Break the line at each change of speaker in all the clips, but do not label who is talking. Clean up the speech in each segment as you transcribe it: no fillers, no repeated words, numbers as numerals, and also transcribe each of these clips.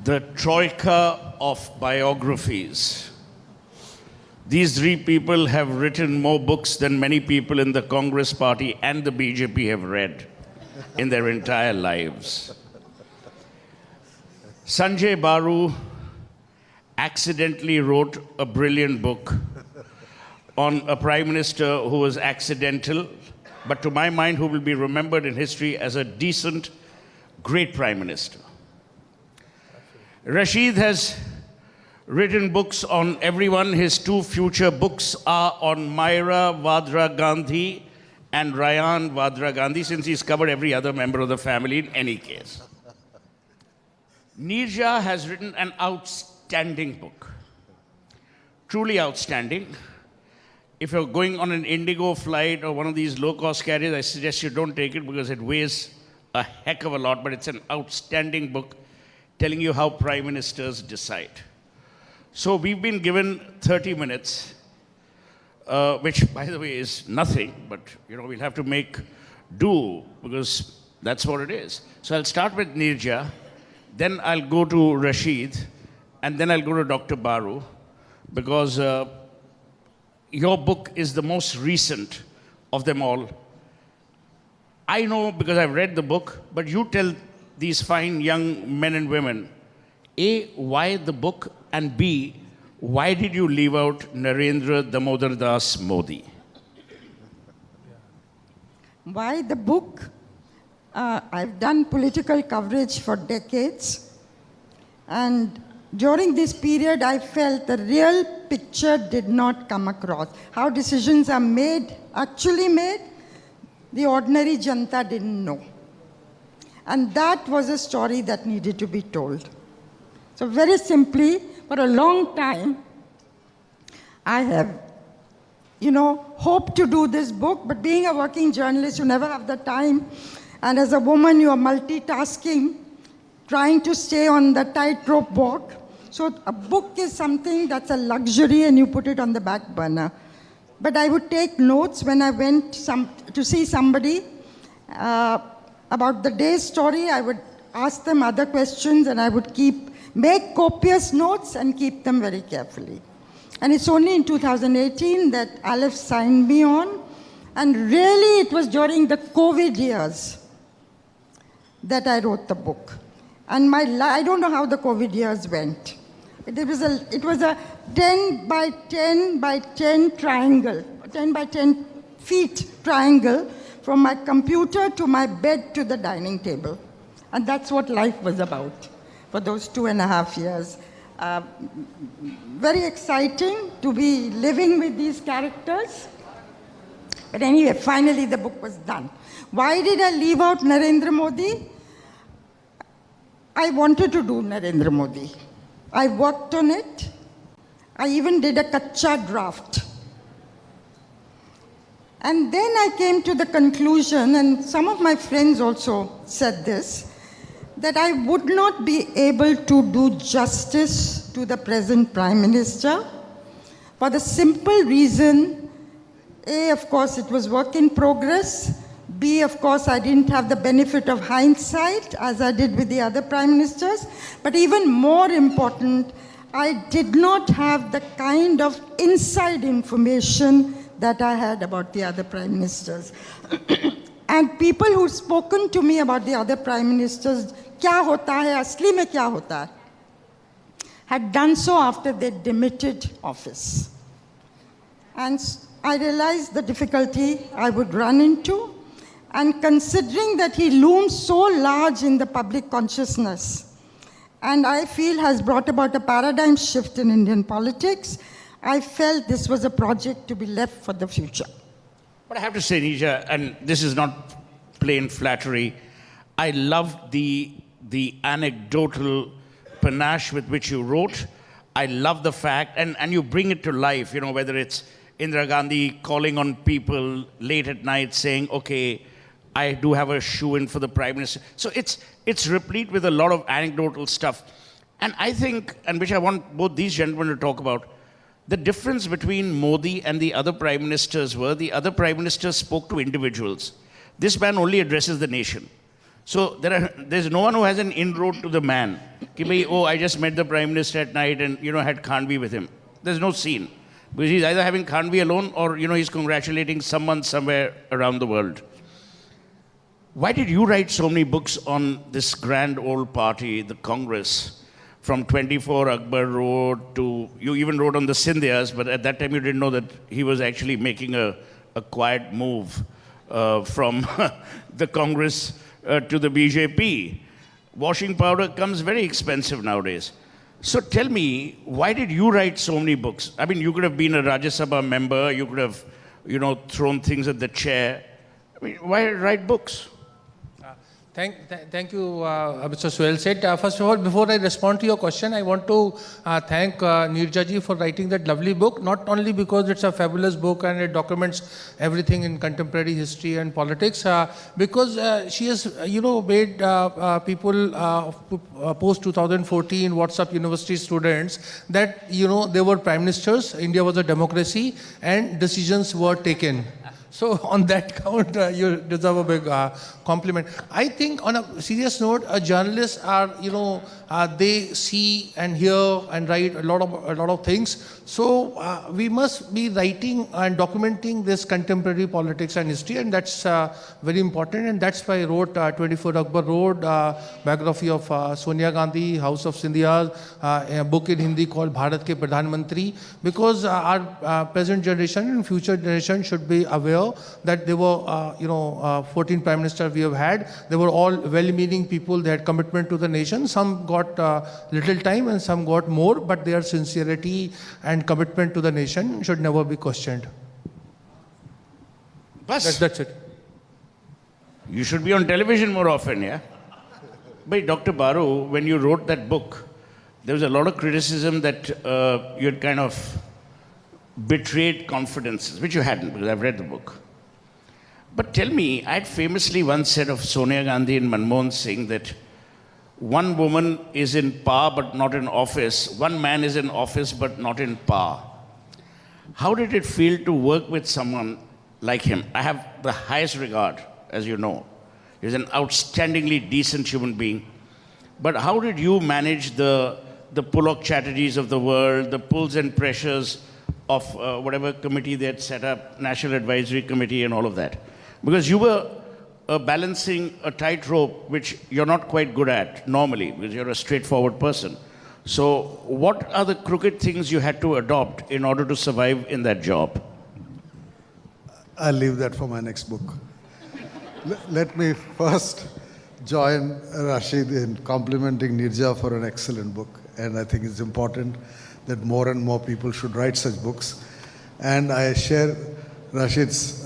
the troika of biographies. These three people have written more books than many people in the Congress Party and the BJP have read in their entire lives. Sanjay Baru accidentally wrote a brilliant book on a prime minister who was accidental, but to my mind, who will be remembered in history as a decent, great prime minister. Rasheed has written books on everyone. His two future books are on Myra Vadra Gandhi and Ryan Vadra Gandhi, since he's covered every other member of the family in any case. Neerja has written an outstanding book, truly outstanding. If you're going on an Indigo flight or one of these low-cost carriers, I suggest you don't take it because it weighs a heck of a lot, but it's an outstanding book telling you how prime ministers decide. So we've been given 30 minutes, which, by the way, is nothing, but we'll have to make do because that's what it is. So I'll start with Neerja, then I'll go to Rasheed, and then I'll go to Dr. Baru, because your book is the most recent of them all. I know because I've read the book, but you tell these fine young men and women, A, why the book, and B, why did you leave out Narendra Damodar Das Modi?
Why the book? I've done political coverage for decades, and during this period, I felt the real picture did not come across. How decisions are actually made, the ordinary janta didn't know. And that was a story that needed to be told. So very simply, for a long time, I have, hoped to do this book, but being a working journalist, you never have the time. And as a woman, you are multitasking, trying to stay on the tightrope walk. So a book is something that's a luxury and you put it on the back burner. But I would take notes when I went to see somebody about the day's story. I would ask them other questions and I would make copious notes and keep them very carefully. And it's only in 2018 that Aleph signed me on. And really it was during the COVID years that I wrote the book. And I don't know how the COVID years went. It was a 10 by 10 by 10 triangle, 10 by 10 feet triangle from my computer to my bed to the dining table. And that's what life was about for those 2.5 years. Very exciting to be living with these characters. But anyway, finally the book was done. Why did I leave out Narendra Modi? I wanted to do Narendra Modi. I worked on it. I even did a kacha draft. And then I came to the conclusion, and some of my friends also said this, that I would not be able to do justice to the present Prime Minister for the simple reason, A, of course, it was work in progress. B, of course, I didn't have the benefit of hindsight, as I did with the other prime ministers. But even more important, I did not have the kind of inside information that I had about the other prime ministers. And people who've spoken to me about the other prime ministers, kya hota hai, asli mein kya hota hai, had done so after they demitted office. And I realized the difficulty I would run into. And considering that he looms so large in the public consciousness, and I feel has brought about a paradigm shift in Indian politics, I felt this was a project to be left for the future.
But I have to say, Neerja, and this is not plain flattery, I loved the anecdotal panache with which you wrote. I love the fact, and you bring it to life, whether it's Indira Gandhi calling on people late at night saying, okay, I do have a shoe-in for the Prime Minister. So it's replete with a lot of anecdotal stuff. And I think, and which I want both these gentlemen to talk about, the difference between Modi and the other Prime Ministers were the other Prime Ministers spoke to individuals. This man only addresses the nation. So there's no one who has an inroad to the man. Ki bhai, oh, I just met the Prime Minister at night and, had Khanvi with him. There's no scene. Because he's either having Khanvi alone or, he's congratulating someone somewhere around the world. Why did you write so many books on this grand old party, the Congress, from 24 Akbar Road to, you even wrote on the Scindias, but at that time you didn't know that he was actually making a quiet move from the Congress to the BJP. Washing powder comes very expensive nowadays. So tell me, why did you write so many books? I mean, you could have been a Rajya Sabha member, you could have, thrown things at the chair. I mean, why write books?
Thank you, Mr. Suhel Seth. First of all, before I respond to your question, I want to thank Neerja ji for writing that lovely book, not only because it's a fabulous book and it documents everything in contemporary history and politics, because she has, made people post-2014 WhatsApp university students that, they were prime ministers, India was a democracy, and decisions were taken. So on that count, you deserve a big compliment. I think on a serious note, journalists are, they see and hear and write a lot of things. So we must be writing and documenting this contemporary politics and history, and that's very important. And that's why I wrote 24 Akbar Road, biography of Sonia Gandhi, House of Scindias, a book in Hindi called Bharat Ke Pradhan Mantri, because our present generation and future generation should be aware that there were, 14 prime ministers we have had. They were all well-meaning people. They had commitment to the nation. Some got little time and some got more, but their sincerity and commitment to the nation should never be questioned. That's it.
You should be on television more often, yeah? But Dr. Baru, when you wrote that book, there was a lot of criticism that you had kind of betrayed confidences, which you hadn't, because I've read the book. But tell me, I had famously once said of Sonia Gandhi and Manmohan Singh that one woman is in power but not in office, one man is in office but not in power. How did it feel to work with someone like him? I have the highest regard, as you know. He's an outstandingly decent human being. But how did you manage the Pulak Chatterjees of the world, the pulls and pressures of whatever committee they had set up, National Advisory Committee and all of that? Because you were balancing a tightrope, which you're not quite good at normally, because you're a straightforward person. So what are the crooked things you had to adopt in order to survive in that job?
I'll leave that for my next book. Let me first join Rasheed in complimenting Neerja for an excellent book. And I think it's important that more and more people should write such books. And I share Rasheed's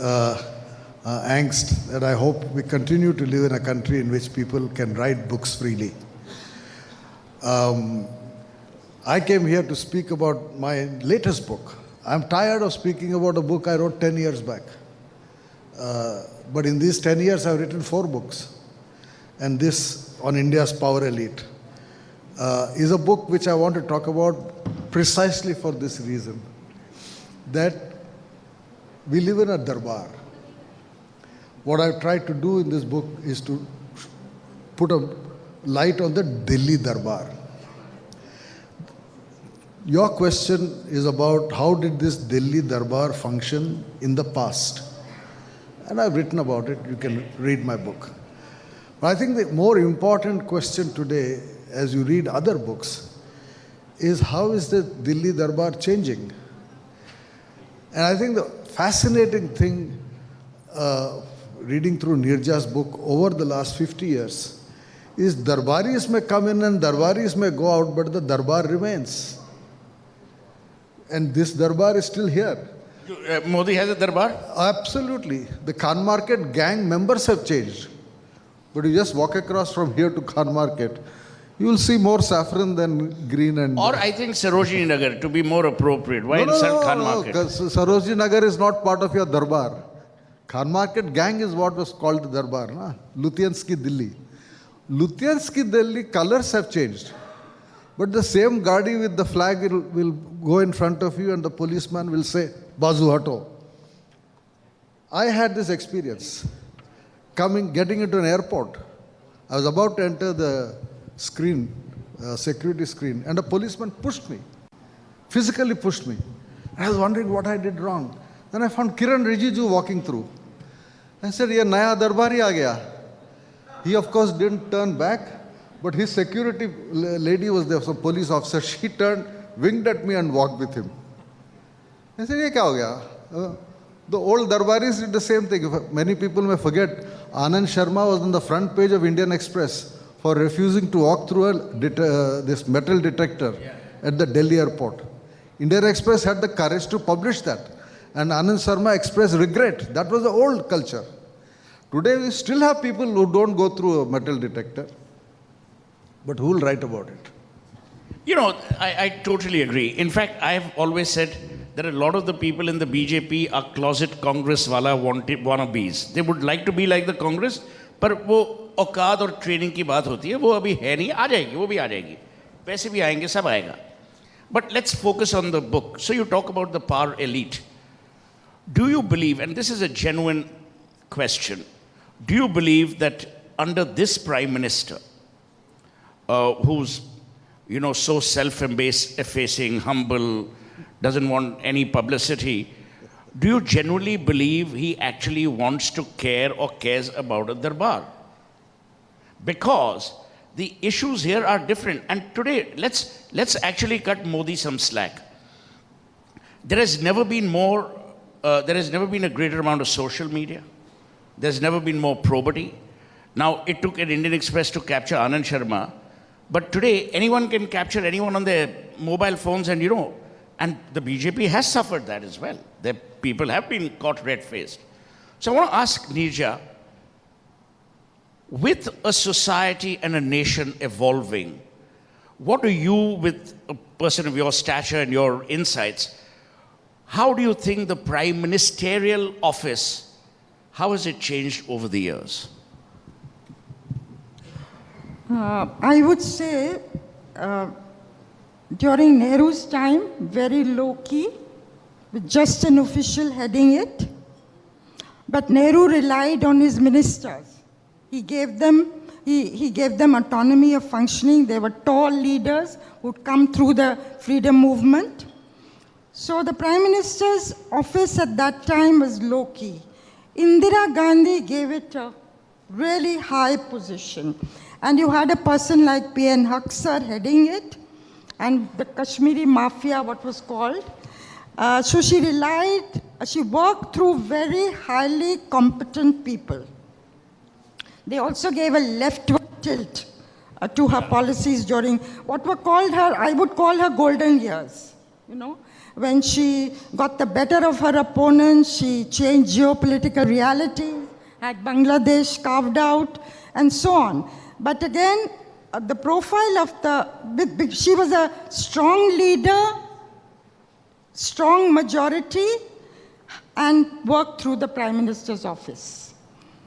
angst that I hope we continue to live in a country in which people can write books freely. I came here to speak about my latest book. I'm tired of speaking about a book I wrote 10 years back. But in these 10 years, I've written 4 books. And this, on India's power elite, is a book which I want to talk about precisely for this reason, that we live in a darbar. What I've tried to do in this book is to put a light on the Delhi Darbar. Your question is about how did this Delhi Darbar function in the past? And I've written about it. You can read my book. But I think the more important question today, as you read other books, is how is the Delhi Darbar changing? And I think the fascinating thing, reading through Neerja's book over the last 50 years, is Darbaris may come in and Darbaris may go out, but the Darbar remains. And this Darbar is still here.
Modi has a Darbar?
Absolutely. The Khan Market gang members have changed. But you just walk across from here to Khan Market, you will see more saffron than green and...
Or I think Sarojini Nagar, to be more appropriate. Why insult Khan Market?
Sarojini Nagar is not part of your Darbar. Khan Market gang is what was called the Darbar. Na? Lutyansky Delhi. Lutyansky Delhi colors have changed. But the same Gadi with the flag will go in front of you and the policeman will say, Bazu Hato. I had this experience. Getting into an airport. I was about to enter the screen security screen, and a policeman pushed me, physically pushed me. I was wondering what I did wrong. Then I found Kiran Rijiju walking through. I said, "Ye naya darbari aa gaya." He, of course, didn't turn back, but his security lady was there, some police officer. She turned, winked at me, and walked with him. I said, "Ye kya ho gaya?" The old darbaris did the same thing. Many people may forget, Anand Sharma was on the front page of Indian Express for refusing to walk through this metal detector at the Delhi airport. Indian Express had the courage to publish that. And Anand Sharma expressed regret. That was the old culture. Today we still have people who don't go through a metal detector. But who will write about it?
You know, I totally agree. In fact, I have always said that a lot of the people in the BJP are closet Congress wala wannabes. They would like to be like the Congress, but वो औकात और training की बात होती है, वो अभी है नहीं, आ जाएगी, वो भी आ जाएगी. पैसे भी आएंगे, सब आएगा. But let's focus on the book. So you talk about the power elite. Do you believe, and this is a genuine question, do you believe that under this Prime Minister, who's, you know, so self-effacing, humble, doesn't want any publicity, do you genuinely believe he actually wants to care or cares about a darbar? Because the issues here are different. And today, let's actually cut Modi some slack. There has never been a greater amount of social media. There's never been more probity. Now, it took an Indian Express to capture Anand Sharma, but today, anyone can capture anyone on their mobile phones, and you know, and the BJP has suffered that as well. Their people have been caught red-faced. So I want to ask Neerja, with a society and a nation evolving, what do you, with a person of your stature and your insights, how do you think the Prime Ministerial office, how has it changed over the years?
I would say during Nehru's time, very low-key, with just an official heading it. But Nehru relied on his ministers. He gave them autonomy of functioning. They were tall leaders who'd come through the freedom movement. So the Prime Minister's office at that time was low-key. Indira Gandhi gave it a really high position. And you had a person like P.N. Haksar heading it, and the Kashmiri Mafia, what was called. So she worked through very highly competent people. They also gave a leftward tilt to her policies during what were called I would call her golden years. You know, when she got the better of her opponents, she changed geopolitical reality, had Bangladesh carved out, and so on. But again, the profile of she was a strong leader, strong majority, and worked through the Prime Minister's office,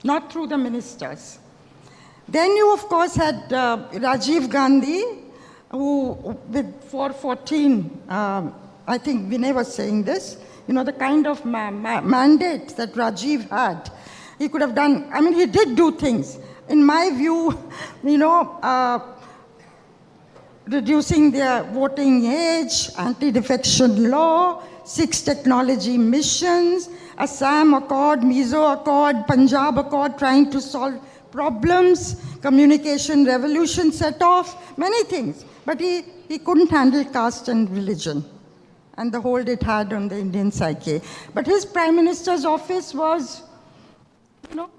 not through the ministers. Then you, of course, had Rajiv Gandhi, who with 414, I think Vinay was saying this, you know, the kind of mandate that Rajiv had. He could have done, I mean, he did do things. In my view, you know, reducing their voting age, anti-defection law, 6 technology missions, Assam Accord, Mizo Accord, Punjab Accord, trying to solve problems, communication revolution set off, many things. But he couldn't handle caste and religion and the hold it had on the Indian psyche. But his Prime Minister's office was, you know,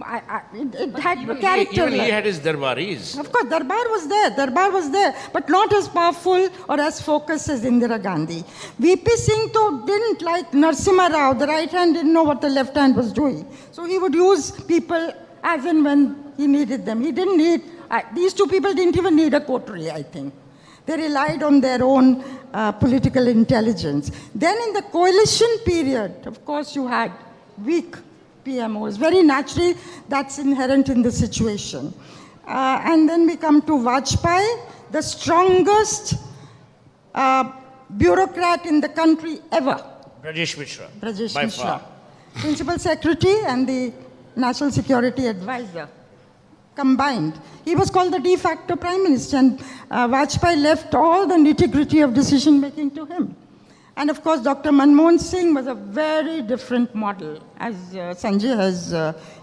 it had character.
Even he had his darbaris.
Of course, Darbar was there, but not as powerful or as focused as Indira Gandhi. VP Singh though didn't like Narasimha Rao, the right hand didn't know what the left hand was doing. So he would use people as and when he needed them. He didn't need, these two people didn't even need a coterie, I think. They relied on their own political intelligence. Then in the coalition period, of course, you had weak PMOs. Very naturally, that's inherent in the situation. And then we come to Vajpayee, the strongest bureaucrat in the country ever.
Brajesh Mishra.
Brajesh
by
Mishra.
far.
Principal Secretary and the National Security Advisor. combined. He was called the de facto prime minister, and Vajpayee left all the nitty-gritty of decision-making to him. And of course, Dr. Manmohan Singh was a very different model, as Sanjay has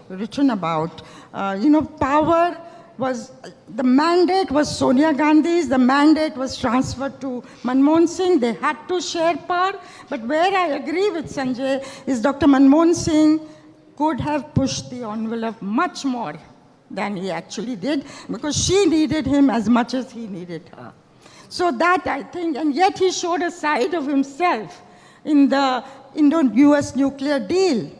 written about. Power was, the mandate was Sonia Gandhi's, the mandate was transferred to Manmohan Singh. They had to share power. But where I agree with Sanjay is Dr. Manmohan Singh could have pushed the envelope much more than he actually did, because she needed him as much as he needed her. So that, I think, and yet he showed a side of himself in the Indo-US nuclear deal.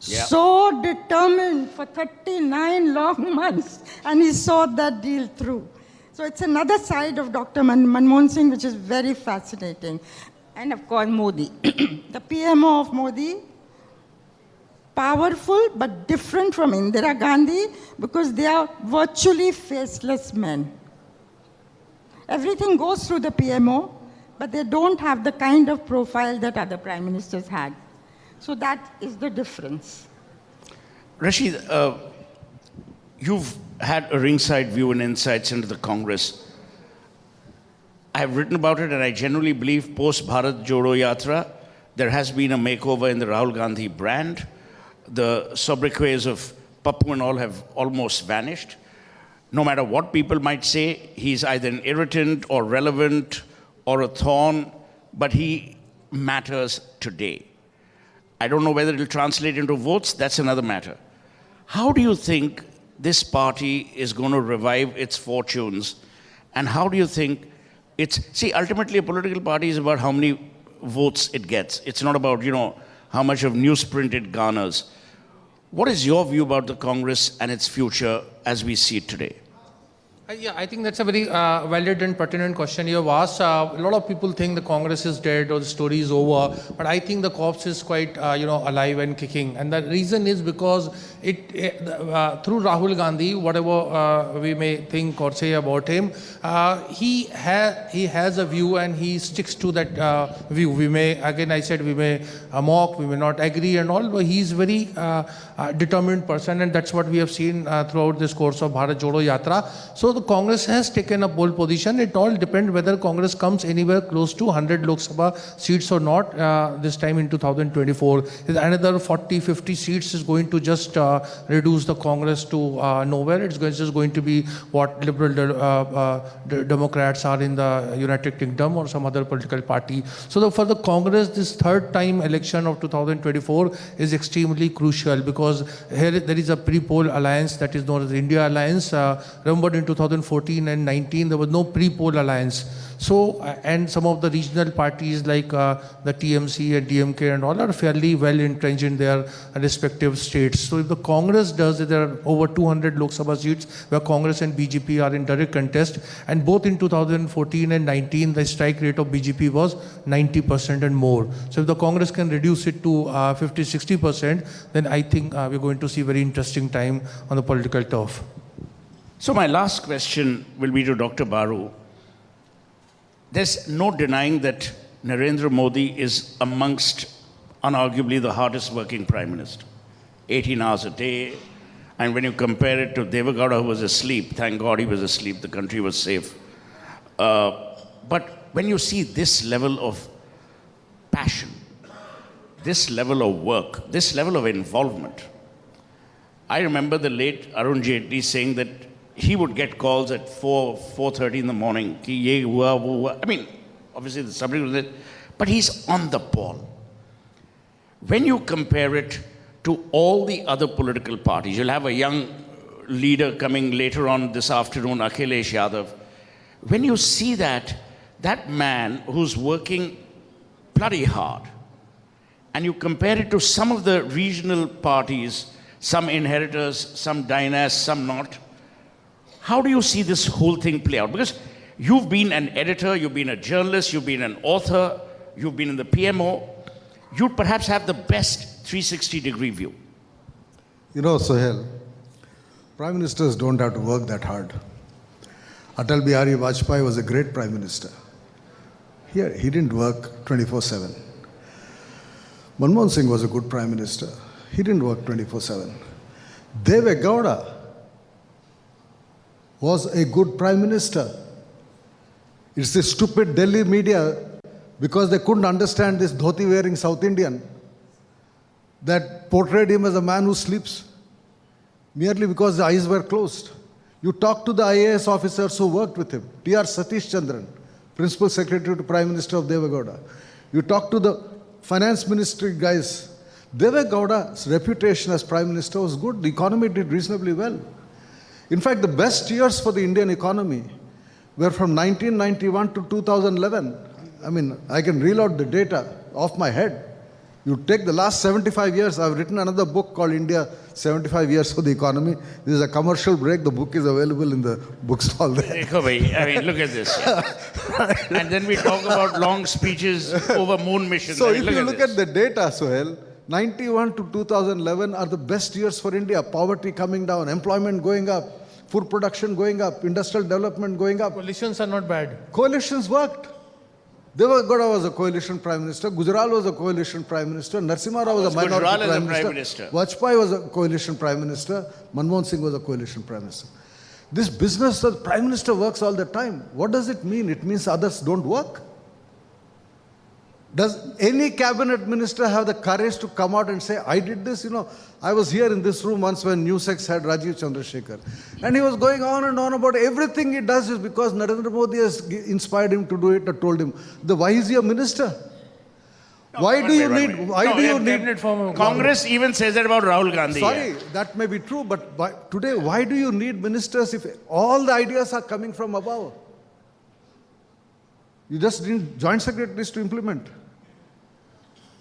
Yeah. So determined for 39 long months, and he saw that deal through. So it's another side of Dr. Manmohan Singh which is very fascinating. And of course, Modi. The PMO of Modi, powerful but different from Indira Gandhi, because they are virtually faceless men. Everything goes through the PMO, but they don't have the kind of profile that other prime ministers had. So that is the difference.
Rasheed, you've had a ringside view and insights into the Congress. I've written about it, and I genuinely believe post-Bharat Jodo Yatra, there has been a makeover in the Rahul Gandhi brand. The sobriquets of Pappu and all have almost vanished. No matter what people might say, he's either an irritant or relevant or a thorn, but he matters today. I don't know whether it'll translate into votes, that's another matter. How do you think this party is going to revive its fortunes? And how do you think ultimately a political party is about how many votes it gets. It's not about, how much of newsprint it garners. What is your view about the Congress and its future as we see it today?
Yeah, I think that's a very valid and pertinent question you have asked. A lot of people think the Congress is dead or the story is over, but I think the corpse is quite, alive and kicking. And the reason is because through Rahul Gandhi, whatever we may think or say about him, he has a view and he sticks to that view. We may mock, we may not agree and all, but he's very determined person, and that's what we have seen throughout this course of Bharat Jodo Yatra. So the Congress has taken a pole position. It all depends whether Congress comes anywhere close to 100 Lok Sabha seats or not this time in 2024. Another 40-50 seats is going to just reduce the Congress to nowhere. It's just going to be what liberal Democrats are in the United Kingdom or some other political party. So for the Congress, this third time election of 2024 is extremely crucial, because here there is a pre-poll alliance that is known as the India Alliance. Remember in 2014 and 19, there was no pre-poll alliance. So, and some of the regional parties like the TMC and DMK and all are fairly well entrenched in their respective states. So if the Congress does, there are over 200 Lok Sabha seats where Congress and BJP are in direct contest. And both in 2014 and 19, the strike rate of BJP was 90% and more. So if the Congress can reduce it to 50-60%, then I think we're going to see very interesting time on the political turf.
So my last question will be to Dr. Baru. There's no denying that Narendra Modi is amongst, unarguably, the hardest working prime minister. 18 hours a day. And when you compare it to Devagowda, who was asleep, thank God he was asleep, the country was safe. But when you see this level of passion, this level of work, this level of involvement, I remember the late Arun Jaitley saying that he would get calls at 4:30 in the morning. I mean, obviously the subject was it, but he's on the ball. When you compare it to all the other political parties, you'll have a young leader coming later on this afternoon, Akhilesh Yadav. When you see that man who's working bloody hard, and you compare it to some of the regional parties, some inheritors, some dynasts, some not, how do you see this whole thing play out? Because you've been an editor, you've been a journalist, you've been an author, you've been in the PMO. You perhaps have the best 360-degree view.
Suhel, prime ministers don't have to work that hard. Atal Bihari Vajpayee was a great prime minister. Here, he didn't work 24/7. Manmohan Singh was a good prime minister. He didn't work 24/7. Devagowda was a good prime minister. It's the stupid Delhi media, because they couldn't understand this dhoti-wearing South Indian, that portrayed him as a man who sleeps, merely because the eyes were closed. You talk to the IAS officers who worked with him, T.R. Satish Chandran, Principal Secretary to Prime Minister of Devagowda. You talk to the Finance Ministry guys. Devagowda's reputation as Prime Minister was good. The economy did reasonably well. In fact, the best years for the Indian economy were from 1991 to 2011. I mean, I can reel out the data off my head. You take the last 75 years, I've written another book called India, 75 Years for the Economy. This is a commercial break. The book is available in the bookstall there.
I mean, look at this. Yeah. And then we talk about long speeches over moon missions.
So
I mean,
if you look at
this.
the data, Suhel, 91 to 2011 are the best years for India. Poverty coming down, employment going up, food production going up, industrial development going up.
Coalitions are not bad.
Coalitions worked. Devagowda was a coalition prime minister. Gujarat was a coalition prime minister. Narasimha Rao was a minority
Gujarat as a
prime
prime
minister.
minister?
Vajpayee was a coalition prime minister. Manmohan Singh was a coalition prime minister. This business that prime minister works all the time, what does it mean? It means others don't work. Does any cabinet minister have the courage to come out and say, I did this? You know, I was here in this room once when Newsex had Rajiv Chandrasekhar. And he was going on and on about everything he does is because Narendra Modi has inspired him to do it or told him. Why is he a minister? Why do you need
Congress even says that about Rahul Gandhi.
Sorry, that may be true, but today, why do you need ministers if all the ideas are coming from above? You just need joint secretaries to implement.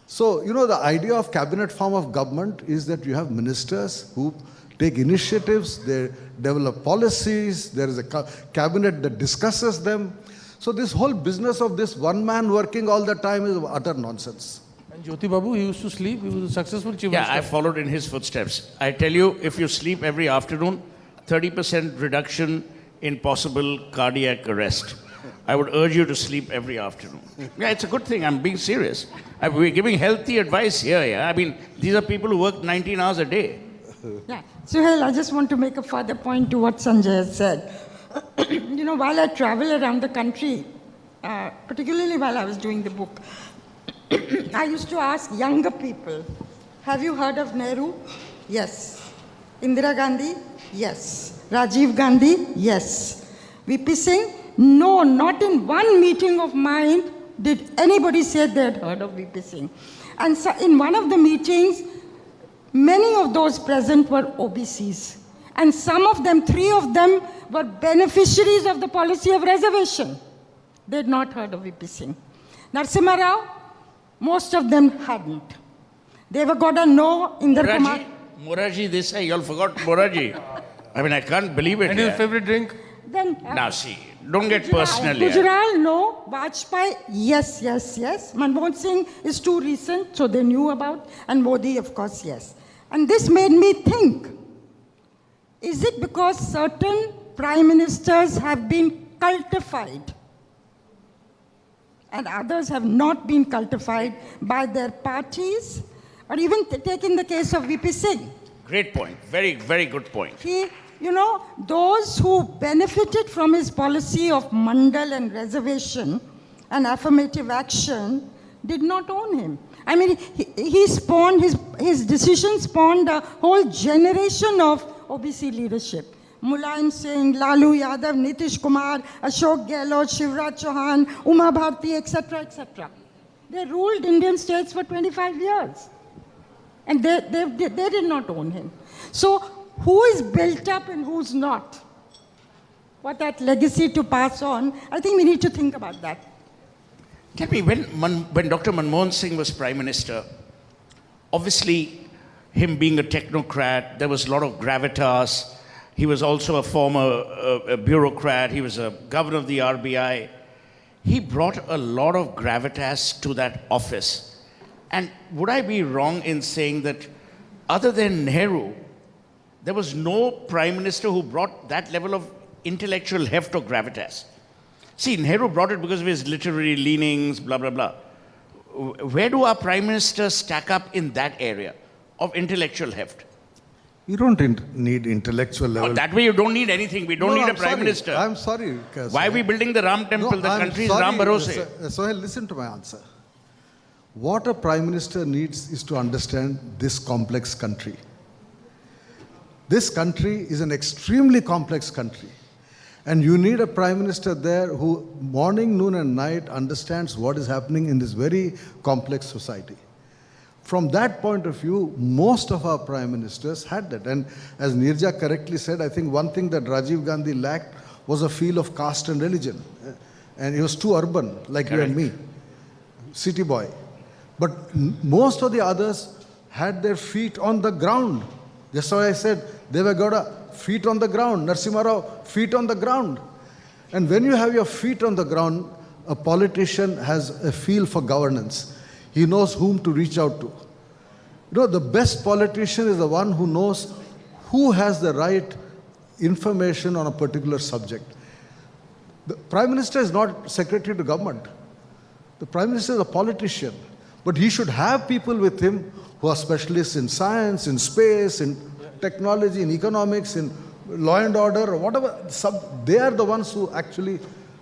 So, you know, the idea of cabinet form of government is that you have ministers who take initiatives, they develop policies, there is a cabinet that discusses them. So this whole business of this one man working all the time is utter nonsense.
And Jyoti Babu, he used to sleep. He was a successful chief
Yeah,
minister.
I followed in his footsteps. I tell you, if you sleep every afternoon, 30% reduction in possible cardiac arrest. I would urge you to sleep every afternoon. Yeah, it's a good thing. I'm being serious. We're giving healthy advice here. Yeah, I mean, these are people who work 19 hours a day.
Yeah. Suhel, I just want to make a further point to what Sanjaya said. You know, while I travel around the country, particularly while I was doing the book, I used to ask younger people, have you heard of Nehru? Yes. Indira Gandhi? Yes. Rajiv Gandhi? Yes. VP Singh? No, not in one meeting of mine did anybody say they had heard of VP Singh. And so in one of the meetings, many of those present were OBCs. And some of them, 3 of them, were beneficiaries of the policy of reservation. They had not heard of VP Singh. Narasimha Rao, most of them hadn't. Devagowda, no. Indra Kumar.
Moraji Desai, you all forgot Moraji. I mean, I can't believe it.
And his favorite drink?
Then,
Now see, don't get personal here.
Gujarat, no. Vajpayee, yes, yes, yes. Manmohan Singh is too recent, so they knew about. And Modi, of course, yes. And this made me think, is it because certain prime ministers have been cultified and others have not been cultified by their parties? Or even take in the case of VP Singh.
Great point. Very, very good point.
You know, those who benefited from his policy of mandal and reservation and affirmative action did not own him. I mean, he spawned, his decision spawned a whole generation of OBC leadership. Mulayam Singh, Lalu Yadav, Nitish Kumar, Ashok Gehlot, Shivraj Chauhan, Uma Bharti, etc., etc. They ruled Indian states for 25 years. And they did not own him. So, who is built up and who's not? What that legacy to pass on, I think we need to think about that.
Tell me, when Dr. Manmohan Singh was Prime Minister, obviously, him being a technocrat, there was a lot of gravitas. He was also a former bureaucrat. He was a governor of the RBI. He brought a lot of gravitas to that office. And would I be wrong in saying that other than Nehru, there was no prime minister who brought that level of intellectual heft or gravitas? See, Nehru brought it because of his literary leanings, blah, blah, blah. Where do our prime ministers stack up in that area of intellectual heft?
You don't need intellectual level.
Oh, that way you don't need anything. We don't
No,
need
I'm
a prime
sorry.
minister.
I'm sorry.
Why are we building the Ram temple? The
I'm
country is
sorry,
Ram Bharose.
Suhel, listen to my answer. What a prime minister needs is to understand this complex country. This country is an extremely complex country. And you need a prime minister there who morning, noon and night understands what is happening in this very complex society. From that point of view, most of our prime ministers had that. And as Neerja correctly said, I think one thing that Rajiv Gandhi lacked was a feel of caste and religion. And he was too urban, like you and me, city boy. But most of the others had their feet on the ground. That's why I said Devagowda, feet on the ground. Narasimha Rao, feet on the ground. And when you have your feet on the ground, a politician has a feel for governance. He knows whom to reach out to. You know, the best politician is the one who knows who has the right information on a particular subject. The Prime Minister is not secretary to government. The Prime Minister is a politician. But he should have people with him who are specialists in science, in space, in technology, in economics, in law and order, or whatever. They are the ones who actually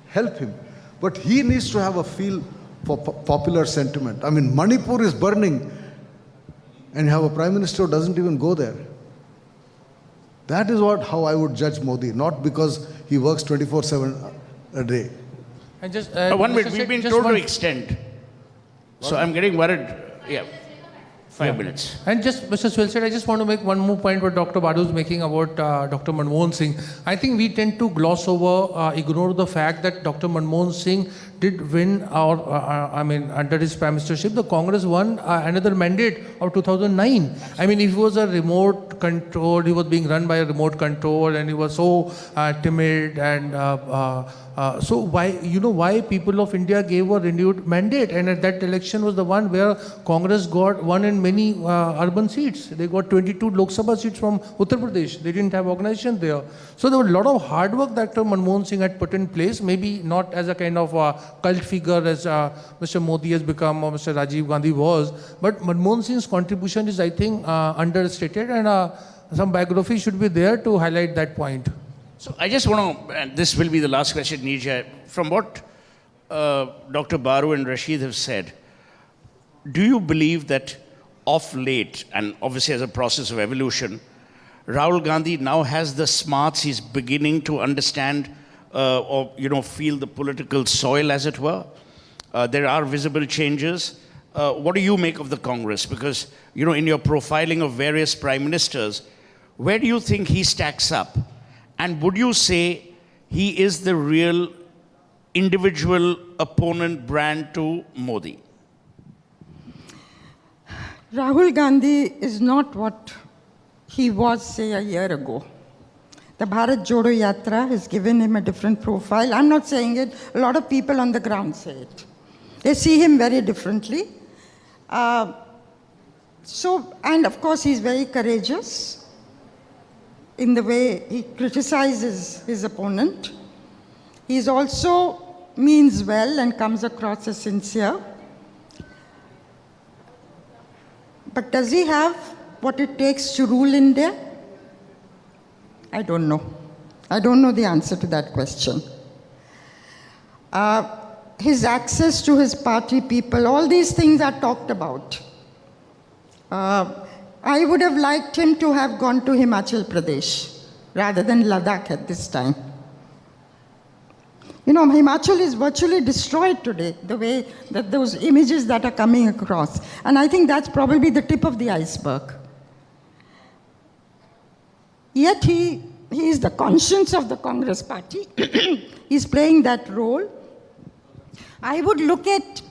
help him. But he needs to have a feel for popular sentiment. I mean, Manipur is burning, and you have a prime minister who doesn't even go there. That is how I would judge Modi, not because he works 24/7 a day.
And just,
One minute,
Mr.
we've
Seth,
been
just
told to
one-
extend. So I'm getting worried. Yeah, 5 minutes.
And just, Mr. Suhel Seth, I just want to make one more point what Dr. Badu is making about Dr. Manmohan Singh. I think we tend to gloss over, ignore the fact that Dr. Manmohan Singh did win, under his prime ministership, the Congress won another mandate of 2009. I mean, if he was a remote control, he was being run by a remote control, and he was so timid, and so why people of India gave a renewed mandate, and at that election was the one where Congress got won in many urban seats. They got 22 Lok Sabha seats from Uttar Pradesh. They didn't have organization there. So there was a lot of hard work that Dr. Manmohan Singh had put in place, maybe not as a kind of cult figure as Mr. Modi has become or Mr. Rajiv Gandhi was, but Manmohan Singh's contribution is, I think, understated, and some biography should be there to highlight that point.
So I just want to, and this will be the last question, Neerja. From what Dr. Baru and Rasheed have said, do you believe that of late, and obviously as a process of evolution, Rahul Gandhi now has the smarts, he's beginning to understand or feel the political soil, as it were? There are visible changes. What do you make of the Congress? Because, in your profiling of various prime ministers, where do you think he stacks up? And would you say he is the real individual opponent brand to Modi?
Rahul Gandhi is not what he was, say, a year ago. The Bharat Jodo Yatra has given him a different profile. I'm not saying it. A lot of people on the ground say it. They see him very differently. And of course, he's very courageous in the way he criticizes his opponent. He's also means well and comes across as sincere. But does he have what it takes to rule India? I don't know. I don't know the answer to that question. His access to his party people, all these things are talked about. I would have liked him to have gone to Himachal Pradesh rather than Ladakh at this time. Himachal is virtually destroyed today, the way that those images that are coming across. And I think that's probably the tip of the iceberg. Yet he is the conscience of the Congress party. He's playing that role. I would look at,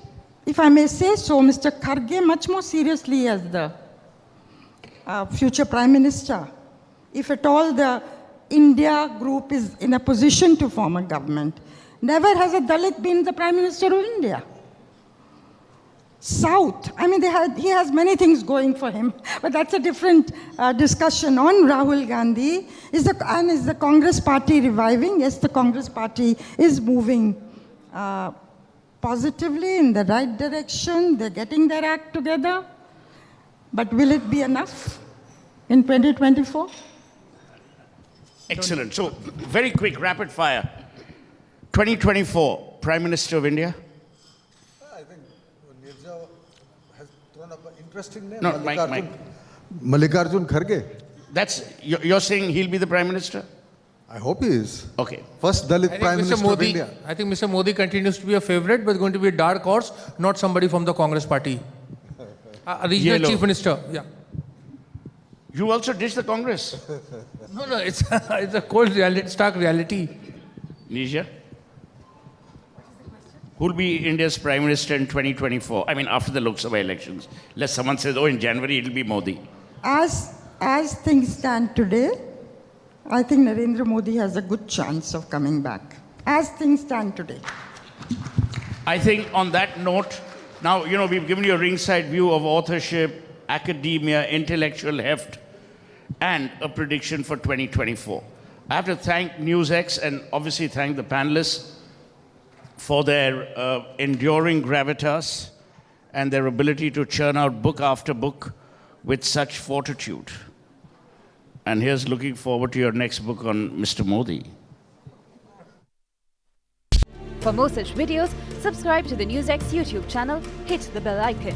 if I may say so, Mr. Kharge much more seriously as the future Prime Minister. If at all the India group is in a position to form a government. Never has a Dalit been the Prime Minister of India. South, he has many things going for him, but that's a different discussion. On Rahul Gandhi, is the Congress party reviving? Yes, the Congress party is moving positively in the right direction. They're getting their act together. But will it be enough? in 2024?
Excellent. So, very quick, rapid fire. 2024, Prime Minister of India?
I think Neerja has thrown up an interesting name.
No, Mike.
Mallikarjun Kharge.
You're saying he'll be the Prime Minister?
I hope he is.
Okay.
First Dalit Prime Minister of India.
I think Mr. Modi continues to be a favorite, but going to be a dark horse, not somebody from the Congress party. Regional
Yellow.
Chief Minister, yeah.
You also ditched the Congress?
No, it's a cold reality, stark reality.
Neerja? Who'll be India's Prime Minister in 2024? I mean, after the Lok Sabha elections. Unless someone says, oh, in January it'll be Modi.
As things stand today, I think Narendra Modi has a good chance of coming back. As things stand today.
I think on that note, now, we've given you a ringside view of authorship, academia, intellectual heft, and a prediction for 2024. I have to thank NewsX and obviously thank the panelists for their enduring gravitas and their ability to churn out book after book with such fortitude. And here's looking forward to your next book on Mr. Modi.
For more such videos, subscribe to the NewsX YouTube channel, hit the bell icon.